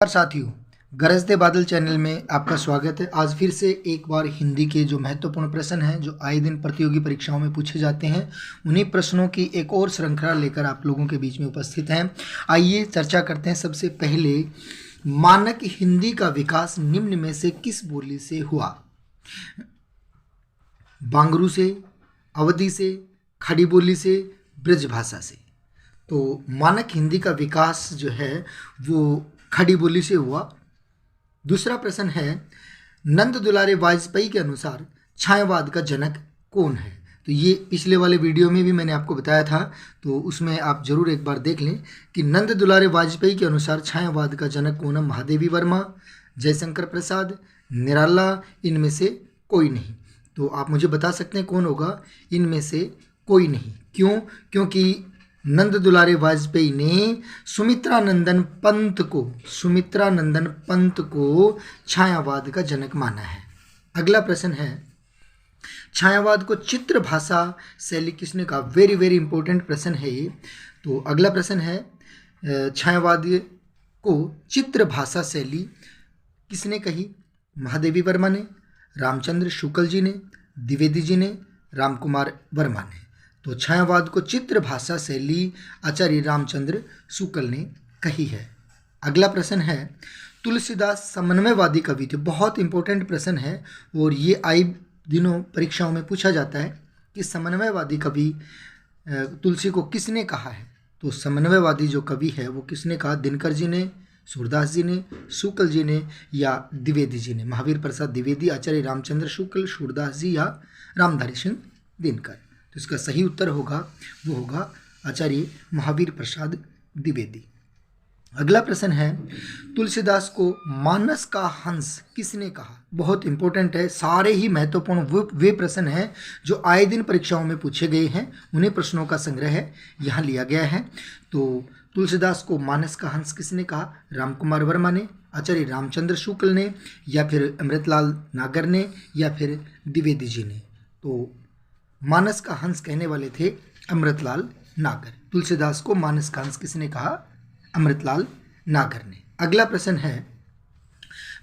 नमस्कार साथियों, गरजते बादल चैनल में आपका स्वागत है। आज फिर से एक बार हिंदी के जो महत्वपूर्ण प्रश्न हैं जो आए दिन प्रतियोगी परीक्षाओं में पूछे जाते हैं, उन्हीं प्रश्नों की एक और श्रृंखला लेकर आप लोगों के बीच में उपस्थित हैं। आइए चर्चा करते हैं। सबसे पहले, मानक हिंदी का विकास निम्न में से किस बोली से हुआ? बांगरू से, अवधी से, खड़ी बोली से, ब्रज भाषा से। तो मानक हिंदी का विकास जो है वो खड़ी बोली से हुआ। दूसरा प्रश्न है, नंद दुलारे वाजपेयी के अनुसार छायावाद का जनक कौन है? तो ये पिछले वाले वीडियो में भी मैंने आपको बताया था, तो उसमें आप जरूर एक बार देख लें कि नंद दुलारे वाजपेयी के अनुसार छायावाद का जनक कौन है? महादेवी वर्मा, जयशंकर प्रसाद, निराला, इनमें से कोई नहीं। तो आप मुझे बता सकते हैं कौन होगा? इनमें से कोई नहीं। क्यों? क्योंकि नंद दुलारे वाजपेयी ने सुमित्रानंदन पंत को छायावाद का जनक माना है। अगला प्रश्न है, छायावाद को चित्र भाषा शैली किसने कहा? वेरी वेरी इंपॉर्टेंट प्रश्न है ये। तो अगला प्रश्न है, छायावाद को चित्र भाषा शैली किसने कही? महादेवी वर्मा ने, रामचंद्र शुक्ल जी ने, द्विवेदी जी ने, रामकुमार वर्मा ने। तो छायावाद को चित्र भाषा शैली आचार्य रामचंद्र शुक्ल ने कही है। अगला प्रश्न है, तुलसीदास समन्वयवादी कवि थे। बहुत इंपॉर्टेंट प्रश्न है और ये आए दिनों परीक्षाओं में पूछा जाता है कि समन्वयवादी कवि तुलसी को किसने कहा है? तो समन्वयवादी जो कवि है वो किसने कहा? दिनकर जी ने, सूरदास जी ने, शुक्ल जी ने या द्विवेदी जी ने? महावीर प्रसाद द्विवेदी, आचार्य रामचंद्र शुक्ल, सूरदास जी या रामधारी सिंह दिनकर? तो इसका सही उत्तर होगा वो होगा आचार्य महावीर प्रसाद द्विवेदी। अगला प्रश्न है, तुलसीदास को मानस का हंस किसने कहा? बहुत इंपॉर्टेंट है। सारे ही महत्वपूर्ण वे प्रश्न हैं जो आए दिन परीक्षाओं में पूछे गए हैं, उन्हीं प्रश्नों का संग्रह है यहाँ लिया गया है। तो तुलसीदास को मानस का हंस किसने कहा? रामकुमार वर्मा ने, आचार्य रामचंद्र शुक्ल ने, या फिर अमृतलाल नागर ने, या फिर द्विवेदी जी ने? तो मानस का हंस कहने वाले थे अमृतलाल नागर। तुलसीदास को मानस का हंस किसने कहा? अमृतलाल नागर ने। अगला प्रश्न है,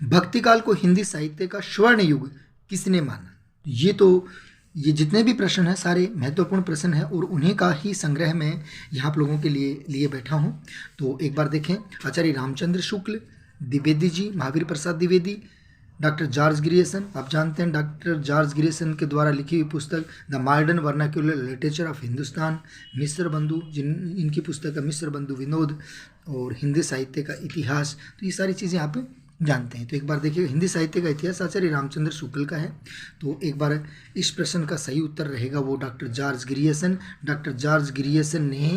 भक्तिकाल को हिंदी साहित्य का स्वर्ण युग किसने माना? ये जितने भी प्रश्न हैं सारे महत्वपूर्ण प्रश्न हैं और उन्हीं का ही संग्रह मैं यहाँ आप लोगों के लिए बैठा हूँ। तो एक बार देखें, आचार्य Ramchandra Shukla, Dwivedi ji, Mahavir Prasad Dwivedi, doctor George Grierson. आप जानते हैं डॉक्टर जॉर्ज ग्रियर्सन के द्वारा लिखी हुई पुस्तक the modern vernacular literature of Hindustan, मिस्र बंधु इनकी पुस्तक है मिस्र बंधु विनोद, और हिंदी साहित्य का इतिहास। तो ये सारी चीज़ें आप जानते हैं। तो एक बार देखिए, हिंदी साहित्य का इतिहास आचार्य रामचंद्र शुक्ल का है। तो एक बार इस प्रश्न का सही उत्तर रहेगा वो doctor George Grierson. Doctor George Grierson ने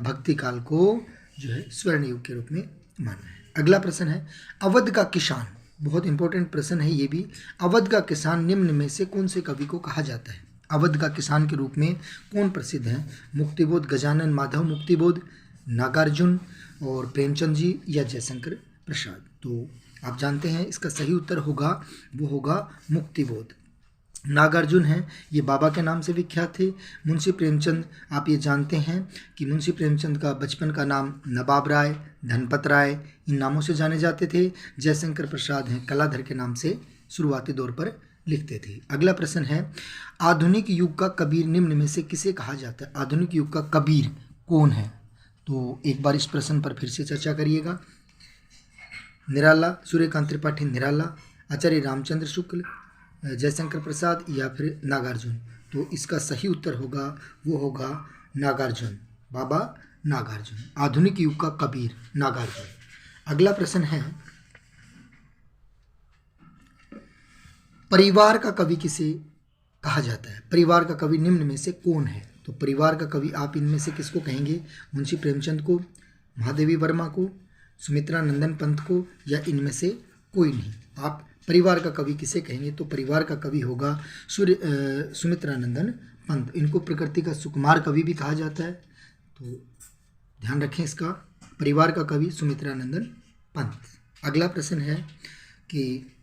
भक्ति काल को जो है स्वर्ण युग के रूप में माना है। अगला प्रश्न है, अवध का किसान। बहुत इंपॉर्टेंट प्रश्न है ये भी। अवध का किसान निम्न में से कौन से कवि को कहा जाता है? अवध का किसान के रूप में कौन प्रसिद्ध है? मुक्तिबोध गजानन माधव मुक्तिबोध, नागार्जुन और प्रेमचंद जी या जयशंकर प्रसाद? तो आप जानते हैं इसका सही उत्तर होगा वो होगा मुक्तिबोध। नागार्जुन हैं, ये बाबा के नाम से विख्यात थे। मुंशी प्रेमचंद, आप ये जानते हैं कि मुंशी प्रेमचंद का बचपन का नाम नवाब राय, धनपत राय, इन नामों से जाने जाते थे। जयशंकर प्रसाद हैं, कलाधर के नाम से शुरुआती दौर पर लिखते थे। अगला प्रश्न है, आधुनिक युग का कबीर निम्न में से किसे कहा जाता है? आधुनिक युग का कबीर कौन है? तो एक बार इस प्रश्न पर फिर से चर्चा करिएगा। निराला, सूर्यकांत त्रिपाठी निराला, आचार्य रामचंद्र शुक्ल, जयशंकर प्रसाद या फिर नागार्जुन? तो इसका सही उत्तर होगा वो होगा नागार्जुन, बाबा नागार्जुन। आधुनिक युग का कबीर नागार्जुन। अगला प्रश्न है, परिवार का कवि किसे कहा जाता है? परिवार का कवि निम्न में से कौन है? तो परिवार का कवि आप इनमें से किसको कहेंगे? मुंशी प्रेमचंद को, महादेवी वर्मा को, सुमित्रानंदन पंत को या इनमें से कोई नहीं? आप परिवार का कवि किसे कहेंगे? तो परिवार का कवि होगा सुमित्रानंदन पंत। इनको प्रकृति का सुकुमार कवि भी कहा जाता है, तो ध्यान रखें इसका। परिवार का कवि सुमित्रानंदन पंत। अगला प्रश्न है कि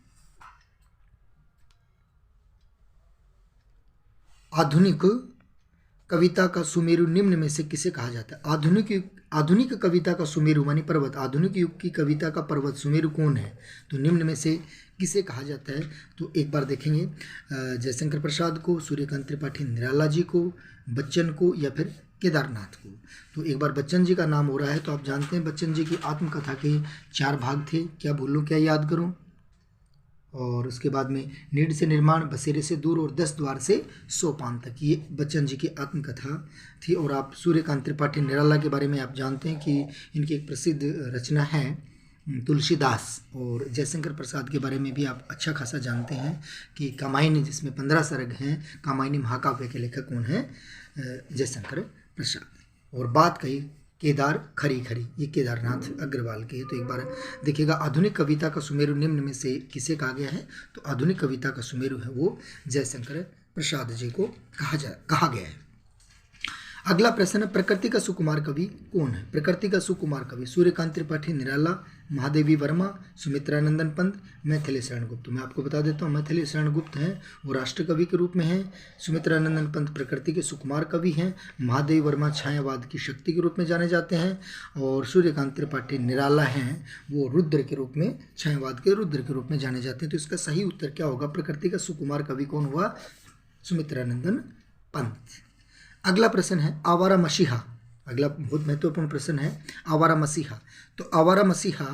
आधुनिक कविता का सुमेरु निम्न में से किसे कहा जाता है? आधुनिक कविता का सुमेरु मानी पर्वत, आधुनिक युग की कविता का पर्वत सुमेरु कौन है? तो निम्न में से किसे कहा जाता है? तो एक बार देखेंगे, जयशंकर प्रसाद को, सूर्यकांत त्रिपाठी निराला जी को, बच्चन को, या फिर केदारनाथ को। तो एक बार बच्चन जी का नाम हो रहा है, तो आप जानते हैं बच्चन जी की आत्मकथा के 4 भाग थे, क्या भूलूं क्या याद करूं, और उसके बाद में नीड से निर्माण, बसेरे से दूर और 10 द्वार से सोपान तक, ये बच्चन जी की आत्मकथा थी। और आप सूर्यकांत त्रिपाठी निराला के बारे में आप जानते हैं कि इनकी एक प्रसिद्ध रचना है तुलसीदास, और जयशंकर प्रसाद के बारे में भी आप अच्छा खासा जानते हैं कि कामायनी, जिसमें 15 सर्ग हैं, कामायनी महाकाव्य के लेखक कौन हैं? जयशंकर प्रसाद। और बात कही केदार खरी खरी, ये केदारनाथ अग्रवाल के है। तो एक बार देखिएगा, आधुनिक कविता का सुमेरु निम्न में से किसे कहा गया है? तो आधुनिक कविता का सुमेरु है वो जयशंकर प्रसाद जी को कहा गया है। अगला प्रश्न है, प्रकृति का सुकुमार कवि कौन है? प्रकृति का सुकुमार कवि सूर्यकांत त्रिपाठी निराला, महादेवी वर्मा, सुमित्रानंदन पंत, मैथिली शरण गुप्त। मैं आपको बता देता हूँ, मैथिली शरण गुप्त हैं वो राष्ट्र कवि के रूप में हैं, सुमित्रानंदन पंत प्रकृति के सुकुमार कवि हैं, महादेवी वर्मा छायावाद की शक्ति के रूप में जाने जाते हैं, और सूर्यकांत त्रिपाठी निराला हैं वो रुद्र के रूप में, छायावाद के रुद्र के रूप में जाने जाते हैं। तो इसका सही उत्तर क्या होगा? प्रकृति का सुकुमार कवि कौन हुआ? सुमित्रानंदन पंत। अगला प्रश्न है आवारा मसीहा, अगला बहुत महत्वपूर्ण प्रश्न है आवारा मसीहा। तो आवारा मसीहा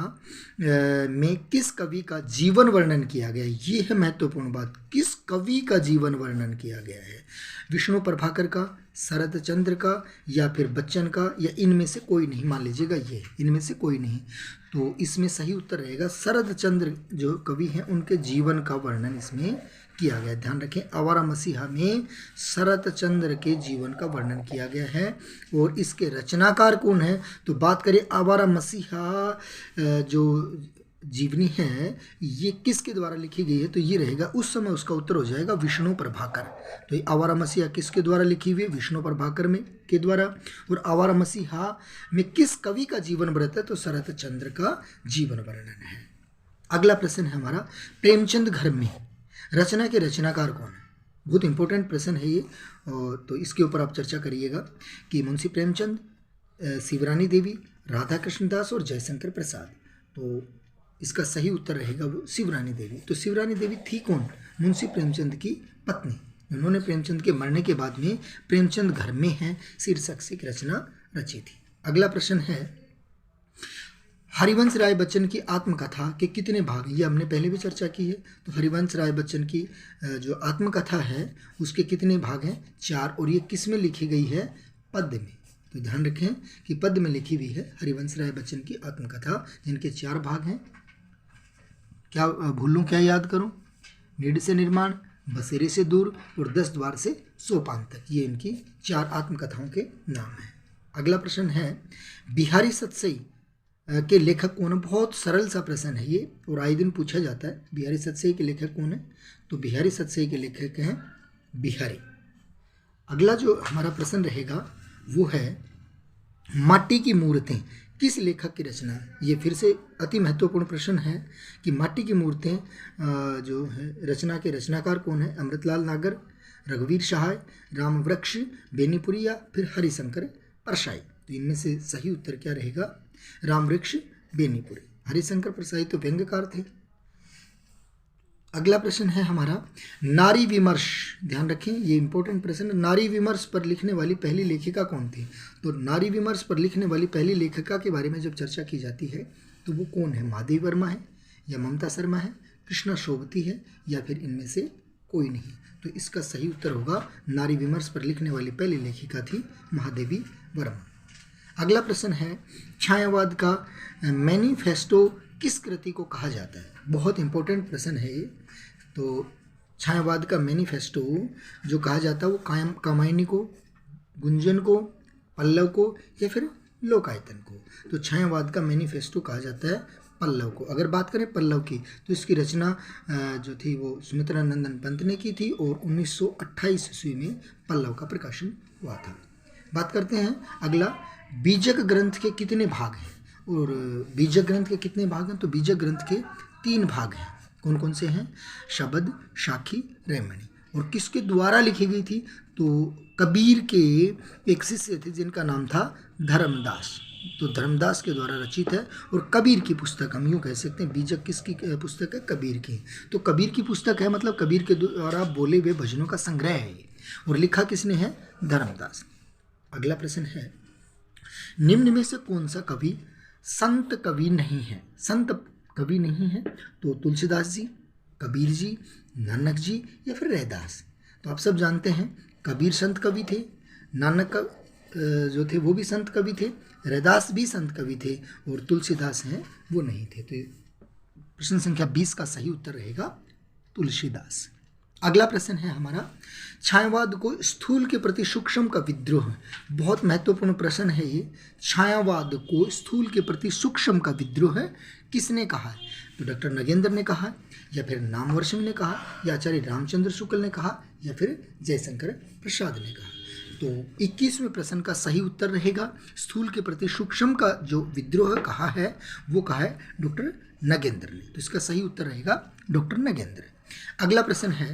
में किस कवि का जीवन वर्णन किया गया है? ये है महत्वपूर्ण बात, किस कवि का जीवन वर्णन किया गया है? विष्णु प्रभाकर का, शरद चंद्र का, या फिर बच्चन का, या इनमें से कोई नहीं? मान लीजिएगा ये इनमें से कोई नहीं, तो इसमें सही उत्तर रहेगा शरद चंद्र जो कवि हैं उनके जीवन का वर्णन इसमें किया गया। ध्यान रखें, आवारा मसीहा में शरद चंद्र के जीवन का वर्णन किया गया है। और इसके रचनाकार कौन है? तो बात करें आवारा मसीहा जो जीवनी है ये किसके द्वारा लिखी गई है? तो ये रहेगा, उस समय उसका उत्तर हो जाएगा विष्णु प्रभाकर। तो ये आवारा मसीहा किसके द्वारा लिखी हुई है? विष्णु प्रभाकर में के द्वारा। और आवारा मसीहा में किस कवि का जीवन वृत्त है? तो शरद चंद्र का जीवन वर्णन है। अगला प्रश्न है हमारा, प्रेमचंद घर में रचना के रचनाकार कौन है? बहुत इंपॉर्टेंट प्रश्न है ये, और तो इसके ऊपर आप चर्चा करिएगा कि मुंशी प्रेमचंद, शिवरानी देवी, राधा कृष्णदास और जयशंकर प्रसाद। तो इसका सही उत्तर रहेगा वो शिवरानी देवी। तो शिवरानी देवी थी कौन? मुंशी प्रेमचंद की पत्नी। उन्होंने प्रेमचंद के मरने के बाद में प्रेमचंद घर में हैं शीर्षक से एक रचना रची थी। अगला प्रश्न है, हरिवंश राय बच्चन की आत्मकथा के कितने भाग हैं? ये हमने पहले भी चर्चा की है। तो हरिवंश राय बच्चन की जो आत्मकथा है उसके कितने भाग हैं? 4। और ये किस में लिखी गई है? पद्य में। तो ध्यान रखें कि पद्य में लिखी हुई है हरिवंश राय बच्चन की आत्मकथा, जिनके 4 भाग हैं। क्या भूलूं क्या याद करूं? नीड से निर्माण, बसेरे से दूर और 10 द्वार से सोपान तक, ये इनकी 4 आत्मकथाओं के नाम हैं। अगला प्रश्न है, बिहारी सतसई के लेखक कौन है? बहुत सरल सा प्रश्न है ये, और आए दिन पूछा जाता है। बिहारी सतसई के लेखक कौन है? तो बिहारी सतसई के लेखक हैं बिहारी। अगला जो हमारा प्रश्न रहेगा वो है, माटी की मूर्तें किस लेखक की रचना है? ये फिर से अति महत्वपूर्ण प्रश्न है कि माटी की मूर्तें जो है रचना के रचनाकार कौन है? अमृतलाल नागर, रघुवीर सहाय, रामवृक्ष बेनीपुरी, या फिर हरिशंकर परसाई। तो इनमें से सही उत्तर क्या रहेगा? रामवृक्ष बेनीपुरी। हरिशंकर परसाई तो व्यंग्यकार थे। अगला प्रश्न है हमारा, नारी विमर्श। ध्यान रखें, ये इंपॉर्टेंट प्रश्न है। नारी विमर्श पर लिखने वाली पहली लेखिका कौन थी? तो नारी विमर्श पर लिखने वाली पहली लेखिका के बारे में जब चर्चा की जाती है तो वो कौन है? महादेवी वर्मा है, या ममता शर्मा है, कृष्णा शोभती है, या फिर इनमें से कोई नहीं? तो इसका सही उत्तर होगा, नारी विमर्श पर लिखने वाली पहली लेखिका थी महादेवी वर्मा। अगला प्रश्न है, छायावाद का मैनिफेस्टो किस कृति को कहा जाता है? बहुत इंपॉर्टेंट प्रश्न है ये। तो छायावाद का मैनिफेस्टो जो कहा जाता है वो कामायनी को, गुंजन को, पल्लव को, या फिर लोकायतन को? तो छायावाद का मैनिफेस्टो कहा जाता है पल्लव को। अगर बात करें पल्लव की तो इसकी रचना जो थी वो सुमित्रानंदन पंत ने की थी, और 1928 ईस्वी में पल्लव का प्रकाशन हुआ था। बात करते हैं अगला, बीजक ग्रंथ के कितने भाग हैं? और बीजक ग्रंथ के कितने भाग हैं? तो बीजक ग्रंथ के 3 भाग हैं। कौन कौन से हैं? शबद, साखी, रैमणी। और किसके द्वारा लिखी गई थी? तो कबीर के एक शिष्य थे जिनका नाम था धर्मदास। तो धर्मदास के द्वारा रचित है। और कबीर की पुस्तक, हम यूँ कह सकते हैं बीजक किसकी पुस्तक है? कबीर की। तो कबीर की पुस्तक है, मतलब कबीर के द्वारा बोले हुए भजनों का संग्रह है ये। और लिखा किसने है? धर्मदास। अगला प्रश्न है, निम्न में से कौन सा कवि संत कवि नहीं है? संत कवि नहीं है तो तुलसीदास जी, कबीर जी, नानक जी या फिर रैदास। तो आप सब जानते हैं कबीर संत कवि थे, नानक जो थे वो भी संत कवि थे, रैदास भी संत कवि थे और तुलसीदास हैं वो नहीं थे। तो प्रश्न संख्या 20 का सही उत्तर रहेगा तुलसीदास। अगला प्रश्न है हमारा, छायावाद को स्थूल के प्रति सूक्ष्म का विद्रोह। बहुत महत्वपूर्ण प्रश्न है ये। छायावाद को स्थूल के प्रति सूक्ष्म का विद्रोह किसने कहा है? तो डॉक्टर नगेंद्र ने कहा, या फिर नामवर ने कहा, या आचार्य रामचंद्र शुक्ल ने कहा, या फिर जयशंकर प्रसाद ने कहा। तो 21वें प्रश्न का सही उत्तर रहेगा स्थूल के प्रति सूक्ष्म का जो विद्रोह कहा है वो कहा है डॉक्टर नगेंद्र ने। तो इसका सही उत्तर रहेगा डॉक्टर नगेंद्र। अगला प्रश्न है,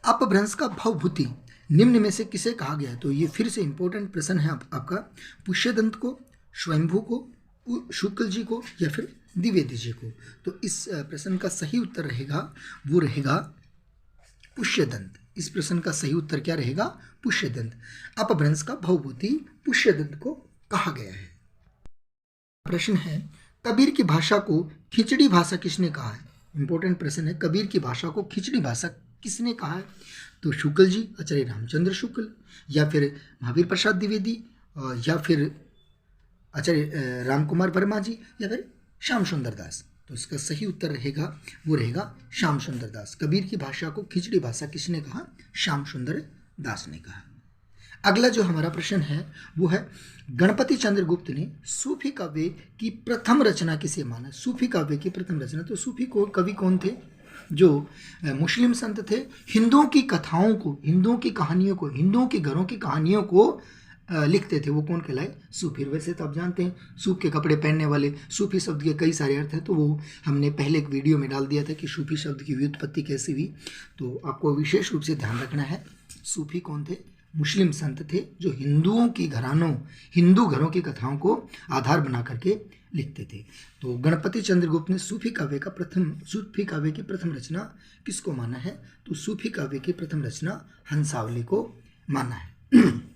अपभ्रंश का भवभूति निम्न में से किसे कहा गया है? तो ये फिर से इंपॉर्टेंट प्रश्न है आपका। पुष्यदंत को, स्वयंभू को, शुक्ल जी को, या फिर द्विवेदी जी को। तो इस प्रश्न का सही उत्तर रहेगा वो रहेगा पुष्यदंत। इस प्रश्न का सही उत्तर क्या रहेगा? पुष्यदंत। अपभ्रंश का भवभूति पुष्यदंत को कहा गया है। प्रश्न है, कबीर की भाषा को खिचड़ी भाषा किसने कहा है? इंपॉर्टेंट प्रश्न है, कबीर की भाषा को खिचड़ी भाषा किसने कहा है? तो शुक्ल जी, आचार्य रामचंद्र शुक्ल, या फिर महावीर प्रसाद द्विवेदी, या फिर आचार्य रामकुमार वर्मा जी, या फिर श्याम सुंदर दास। तो इसका सही उत्तर रहेगा वो रहेगा श्याम सुंदर दास। कबीर की भाषा को खिचड़ी भाषा किसने कहा? श्याम सुंदर दास ने कहा। अगला जो हमारा प्रश्न है वो है, गणपति चंद्रगुप्त ने सूफी काव्य की प्रथम रचना किसे माना? सूफी काव्य की प्रथम रचना, तो सूफी को कवि कौन थे? जो मुस्लिम संत थे, हिंदुओं की कथाओं को, हिंदुओं की कहानियों को, हिंदुओं के घरों की कहानियों को लिखते थे, वो कौन कहलाए? सूफी। वैसे तो आप जानते हैं सूफ के कपड़े पहनने वाले, सूफी शब्द के कई सारे अर्थ हैं, तो वो हमने पहले एक वीडियो में डाल दिया था कि सूफी शब्द की व्युत्पत्ति कैसी हुई। तो आपको विशेष रूप से ध्यान रखना है, सूफी कौन थे? मुस्लिम संत थे जो हिंदुओं की घरानों, हिंदू घरों की कथाओं को आधार बना करके लिखते थे। तो गणपति चंद्रगुप्त ने सूफी काव्य की प्रथम रचना किसको माना है? तो सूफी काव्य की प्रथम रचना हंसावली को माना है।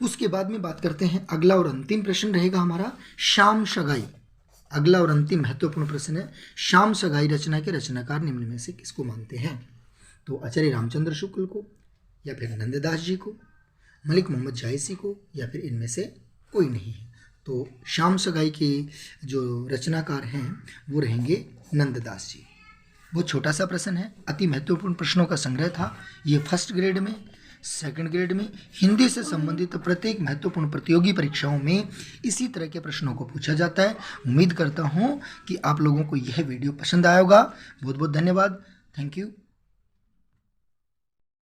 उसके बाद में बात करते हैं, अगला और अंतिम प्रश्न रहेगा हमारा श्याम सगाई। अगला और अंतिम महत्वपूर्ण प्रश्न है, श्याम सगाई रचना के रचनाकार निम्न में से किसको मानते हैं? तो आचार्य रामचंद्र शुक्ल को, या फिर नंददास जी को, मलिक मोहम्मद जायसी को, या फिर इनमें से कोई नहीं है। तो श्याम सगाई के जो रचनाकार हैं वो रहेंगे नंददास जी। बहुत छोटा सा प्रश्न है, अति महत्वपूर्ण प्रश्नों का संग्रह था ये। फर्स्ट ग्रेड में, सेकंड ग्रेड में, हिंदी से संबंधित प्रत्येक महत्वपूर्ण प्रतियोगी परीक्षाओं में इसी तरह के प्रश्नों को पूछा जाता है। उम्मीद करता हूँ कि आप लोगों को यह वीडियो पसंद आया होगा। बहुत बहुत धन्यवाद। Thank you.